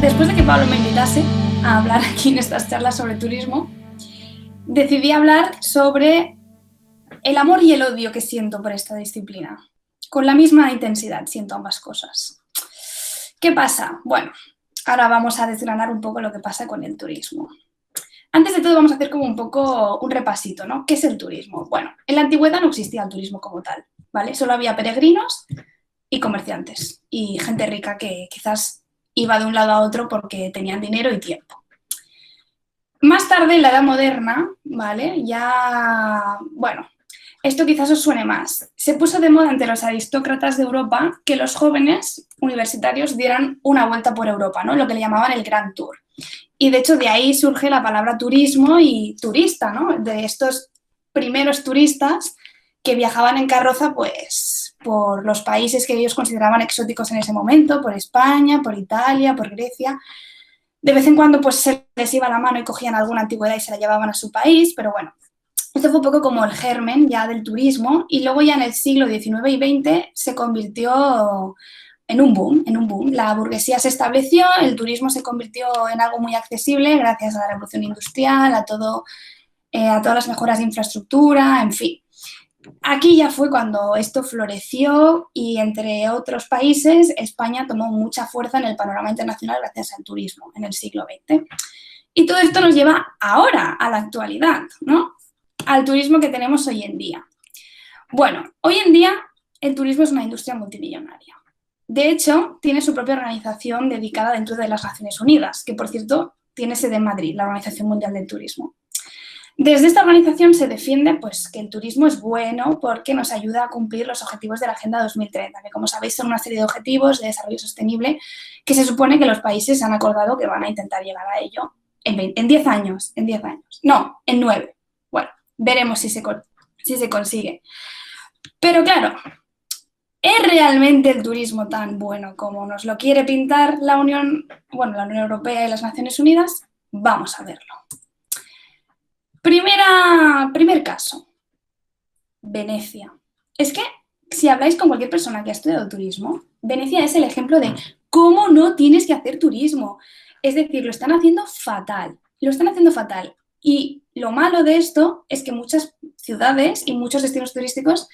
después de que Pablo me invitase a hablar aquí en estas charlas sobre turismo, decidí hablar sobre el amor y el odio que siento por esta disciplina. Con la misma intensidad siento ambas cosas. ¿Qué pasa? Bueno, ahora vamos a desgranar un poco lo que pasa con el turismo. Antes de todo vamos a hacer como un poco un repasito, ¿no? ¿Qué es el turismo? Bueno, en la antigüedad no existía el turismo como tal, ¿vale? Solo había peregrinos y comerciantes y gente rica que quizás iba de un lado a otro porque tenían dinero y tiempo. Más tarde, en la Edad Moderna, ¿vale? Ya, bueno, esto quizás os suene más. Se puso de moda entre los aristócratas de Europa que los jóvenes universitarios dieran una vuelta por Europa, ¿no? Lo que le llamaban el Grand Tour. Y de hecho de ahí surge la palabra turismo y turista, ¿no? De estos primeros turistas que viajaban en carroza, pues, por los países que ellos consideraban exóticos en ese momento, por España, por Italia, por Grecia. De vez en cuando, pues, se les iba la mano y cogían alguna antigüedad y se la llevaban a su país, pero bueno, esto fue un poco como el germen ya del turismo y luego ya en el siglo XIX y XX se convirtió en un boom. La burguesía se estableció, el turismo se convirtió en algo muy accesible gracias a la revolución industrial, a todas las mejoras de infraestructura, en fin. Aquí ya fue cuando esto floreció y, entre otros países, España tomó mucha fuerza en el panorama internacional gracias al turismo en el siglo XX. Y todo esto nos lleva ahora, a la actualidad, ¿no? Al turismo que tenemos hoy en día. Bueno, hoy en día el turismo es una industria multimillonaria. De hecho, tiene su propia organización dedicada dentro de las Naciones Unidas, que, por cierto, tiene sede en Madrid, la Organización Mundial del Turismo. Desde esta organización se defiende, pues, que el turismo es bueno porque nos ayuda a cumplir los objetivos de la Agenda 2030, que, como sabéis, son una serie de objetivos de desarrollo sostenible que se supone que los países han acordado que van a intentar llegar a ello en 10 años. No, en 9. Bueno, veremos si se consigue. Pero claro, ¿es realmente el turismo tan bueno como nos lo quiere pintar la Unión Europea y las Naciones Unidas? Vamos a verlo. Primer caso, Venecia. Es que si habláis con cualquier persona que ha estudiado turismo, Venecia es el ejemplo de cómo no tienes que hacer turismo. Es decir, lo están haciendo fatal. Y lo malo de esto es que muchas ciudades y muchos destinos turísticos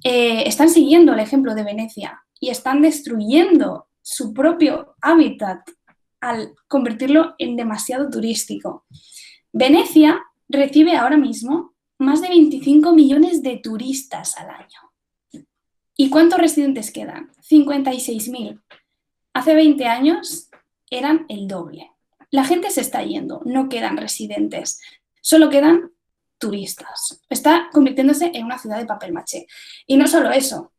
están siguiendo el ejemplo de Venecia y están destruyendo su propio hábitat al convertirlo en demasiado turístico. Venecia recibe ahora mismo más de 25 millones de turistas al año. ¿Y cuántos residentes quedan? 56.000. Hace 20 años eran el doble. La gente se está yendo, no quedan residentes, solo quedan turistas. Está convirtiéndose en una ciudad de papel maché. Y no solo eso,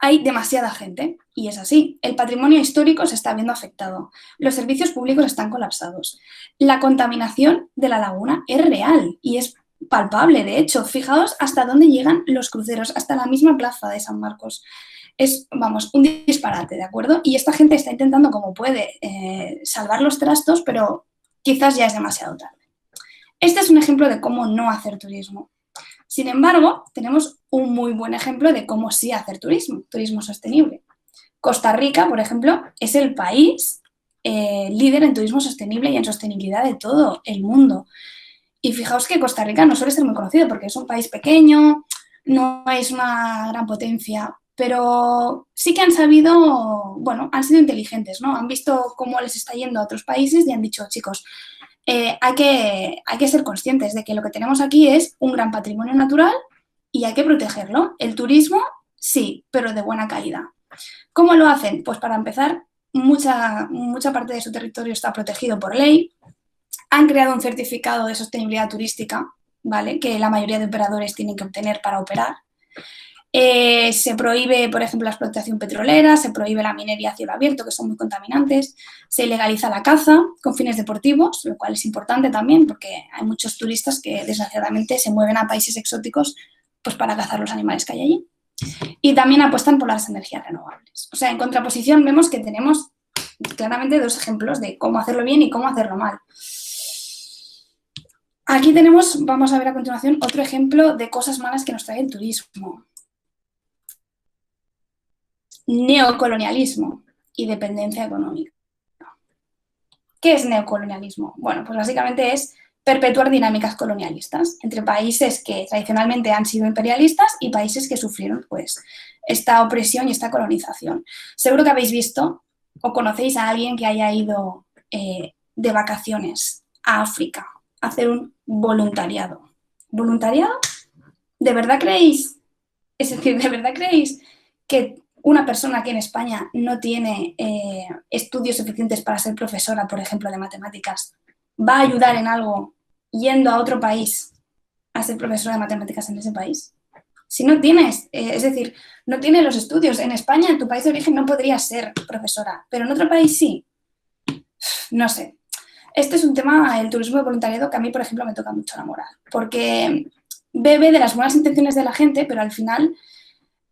hay demasiada gente, y es así. El patrimonio histórico se está viendo afectado. Los servicios públicos están colapsados. La contaminación de la laguna es real y es palpable, de hecho. Fijaos hasta dónde llegan los cruceros, hasta la misma plaza de San Marcos. Es, vamos, un disparate, ¿de acuerdo? Y esta gente está intentando como puede salvar los trastos, pero quizás ya es demasiado tarde. Este es un ejemplo de cómo no hacer turismo. Sin embargo, tenemos un muy buen ejemplo de cómo sí hacer turismo sostenible. Costa Rica, por ejemplo, es el país líder en turismo sostenible y en sostenibilidad de todo el mundo. Y fijaos que Costa Rica no suele ser muy conocido porque es un país pequeño, no es una gran potencia, pero sí que han sabido, bueno, han sido inteligentes, ¿no? Han visto cómo les está yendo a otros países y han dicho, chicos, hay que ser conscientes de que lo que tenemos aquí es un gran patrimonio natural y hay que protegerlo. El turismo, sí, pero de buena calidad. ¿Cómo lo hacen? Pues para empezar, mucha parte de su territorio está protegido por ley. Han creado un certificado de sostenibilidad turística, ¿vale?, que la mayoría de operadores tienen que obtener para operar. Se prohíbe, por ejemplo, la explotación petrolera, se prohíbe la minería a cielo abierto, que son muy contaminantes, se legaliza la caza con fines deportivos, lo cual es importante también porque hay muchos turistas que desgraciadamente se mueven a países exóticos pues para cazar los animales que hay allí. Y también apuestan por las energías renovables. O sea, en contraposición vemos que tenemos claramente dos ejemplos de cómo hacerlo bien y cómo hacerlo mal. Aquí tenemos, vamos a ver a continuación, otro ejemplo de cosas malas que nos trae el turismo. Neocolonialismo y dependencia económica. ¿Qué es neocolonialismo? Bueno, pues básicamente es perpetuar dinámicas colonialistas entre países que tradicionalmente han sido imperialistas y países que sufrieron pues esta opresión y esta colonización. Seguro que habéis visto o conocéis a alguien que haya ido de vacaciones a África a hacer un voluntariado. ¿Voluntariado? ¿De verdad creéis? Es decir, ¿de verdad creéis que una persona que en España no tiene estudios suficientes para ser profesora, por ejemplo, de matemáticas, va a ayudar en algo yendo a otro país a ser profesora de matemáticas en ese país? Si no tienes, es decir, no tienes los estudios. En España, en tu país de origen, no podrías ser profesora, pero en otro país sí. No sé. Este es un tema, el turismo de voluntariado, que a mí, por ejemplo, me toca mucho la moral, porque bebe de las buenas intenciones de la gente, pero al final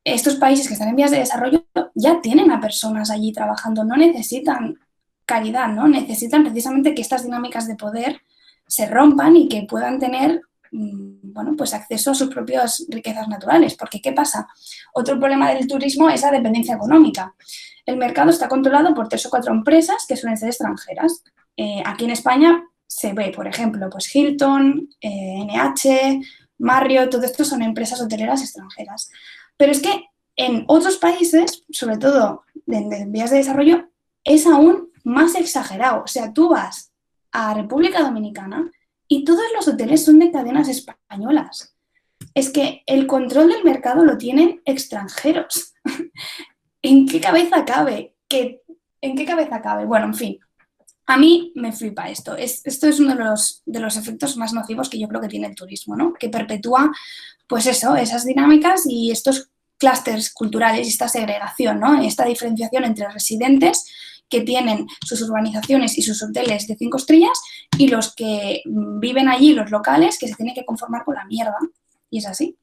estos países que están en vías de desarrollo ya tienen a personas allí trabajando, no necesitan caridad, ¿no? Necesitan precisamente que estas dinámicas de poder se rompan y que puedan tener, bueno, pues acceso a sus propias riquezas naturales. Porque, ¿qué pasa? Otro problema del turismo es la dependencia económica. El mercado está controlado por 3 o 4 empresas que suelen ser extranjeras. Aquí en España se ve, por ejemplo, pues Hilton, NH, Marriott, todo esto son empresas hoteleras extranjeras. Pero es que en otros países, sobre todo en vías de desarrollo, es aún más exagerado. O sea, tú vas a República Dominicana y todos los hoteles son de cadenas españolas. Es que el control del mercado lo tienen extranjeros. ¿En qué cabeza cabe? ¿En qué cabeza cabe? Bueno, en fin, a mí me flipa esto. Esto es uno de los efectos más nocivos que yo creo que tiene el turismo, ¿no? Que perpetúa, pues eso, esas dinámicas y estos clústeres culturales y esta segregación, ¿no? Esta diferenciación entre residentes que tienen sus urbanizaciones y sus hoteles de 5 estrellas y los que viven allí, los locales, que se tienen que conformar con la mierda. Y es así.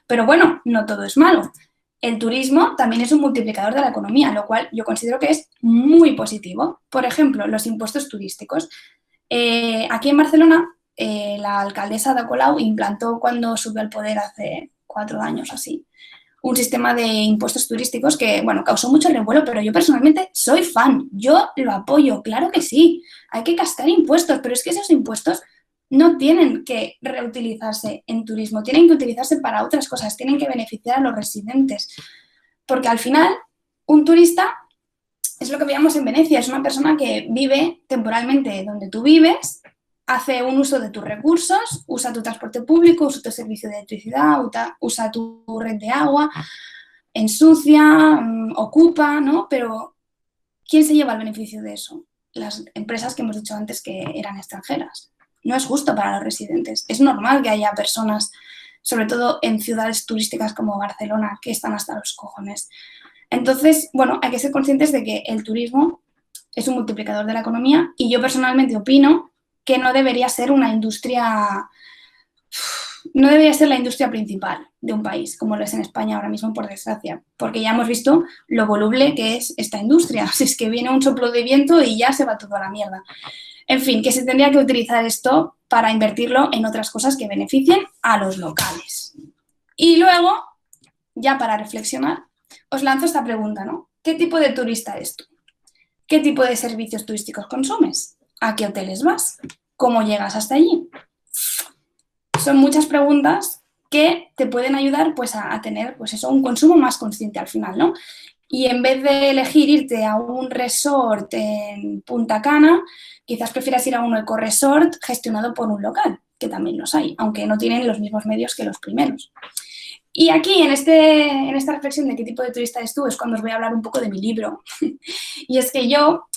Pero bueno, no todo es malo. El turismo también es un multiplicador de la economía, lo cual yo considero que es muy positivo. Por ejemplo, los impuestos turísticos. Aquí en Barcelona, la alcaldesa Ada Colau implantó cuando subió al poder hace 4 años así, un sistema de impuestos turísticos que, bueno, causó mucho revuelo, pero yo personalmente soy fan, yo lo apoyo, claro que sí, hay que cascar impuestos, pero es que esos impuestos no tienen que reutilizarse en turismo, tienen que utilizarse para otras cosas, tienen que beneficiar a los residentes, porque al final un turista es lo que veíamos en Venecia, es una persona que vive temporalmente donde tú vives, hace un uso de tus recursos, usa tu transporte público, usa tu servicio de electricidad, usa tu red de agua, ensucia, ocupa, ¿no? Pero ¿quién se lleva el beneficio de eso? Las empresas que hemos dicho antes que eran extranjeras. No es justo para los residentes. Es normal que haya personas, sobre todo en ciudades turísticas como Barcelona, que están hasta los cojones. Entonces, bueno, hay que ser conscientes de que el turismo es un multiplicador de la economía y yo personalmente opino que no debería ser una industria, no debería ser la industria principal de un país, como lo es en España ahora mismo, por desgracia, porque ya hemos visto lo voluble que es esta industria. Si es que viene un soplo de viento y ya se va todo a la mierda. En fin, que se tendría que utilizar esto para invertirlo en otras cosas que beneficien a los locales. Y luego, ya para reflexionar, os lanzo esta pregunta, ¿no? ¿Qué tipo de turista eres tú? ¿Qué tipo de servicios turísticos consumes? ¿A qué hoteles vas? ¿Cómo llegas hasta allí? Son muchas preguntas que te pueden ayudar pues, a tener pues eso, un consumo más consciente al final, ¿no? Y en vez de elegir irte a un resort en Punta Cana, quizás prefieras ir a un ecoresort gestionado por un local, que también los hay, aunque no tienen los mismos medios que los primeros. Y aquí, en esta reflexión de qué tipo de turista eres tú, es cuando os voy a hablar un poco de mi libro. Y es que yo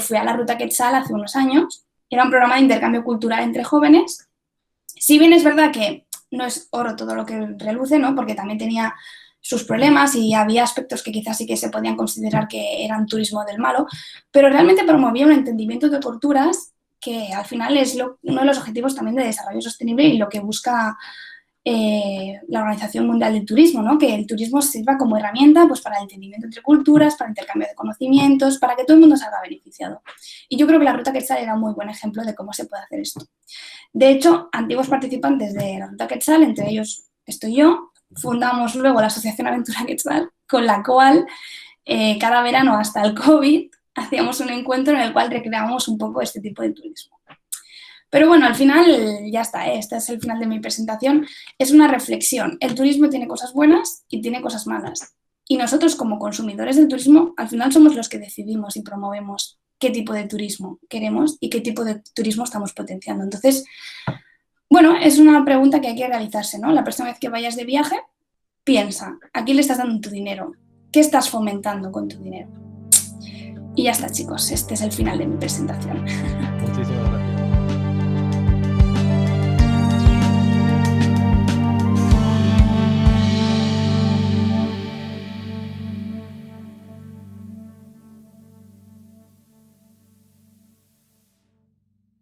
fui a la Ruta Quetzal hace unos años, era un programa de intercambio cultural entre jóvenes. Si bien es verdad que no es oro todo lo que reluce, ¿no? Porque también tenía sus problemas y había aspectos que quizás sí que se podían considerar que eran turismo del malo, pero realmente promovía un entendimiento de culturas que al final es uno de los objetivos también de desarrollo sostenible y lo que busca la Organización Mundial del Turismo, ¿no? Que el turismo sirva como herramienta pues, para el entendimiento entre culturas, para el intercambio de conocimientos, para que todo el mundo salga beneficiado. Y yo creo que la Ruta Quetzal era un muy buen ejemplo de cómo se puede hacer esto. De hecho, antiguos participantes de la Ruta Quetzal, entre ellos estoy yo, fundamos luego la Asociación Aventura Quetzal, con la cual cada verano hasta el COVID hacíamos un encuentro en el cual recreábamos un poco este tipo de turismo. Pero bueno, al final ya está, ¿eh? Este es el final de mi presentación. Es una reflexión. El turismo tiene cosas buenas y tiene cosas malas. Y nosotros como consumidores del turismo, al final somos los que decidimos y promovemos qué tipo de turismo queremos y qué tipo de turismo estamos potenciando. Entonces, bueno, es una pregunta que hay que realizarse, ¿no? La próxima vez que vayas de viaje, piensa, ¿a quién le estás dando tu dinero? ¿Qué estás fomentando con tu dinero? Y ya está, chicos, este es el final de mi presentación. Muchísimas gracias.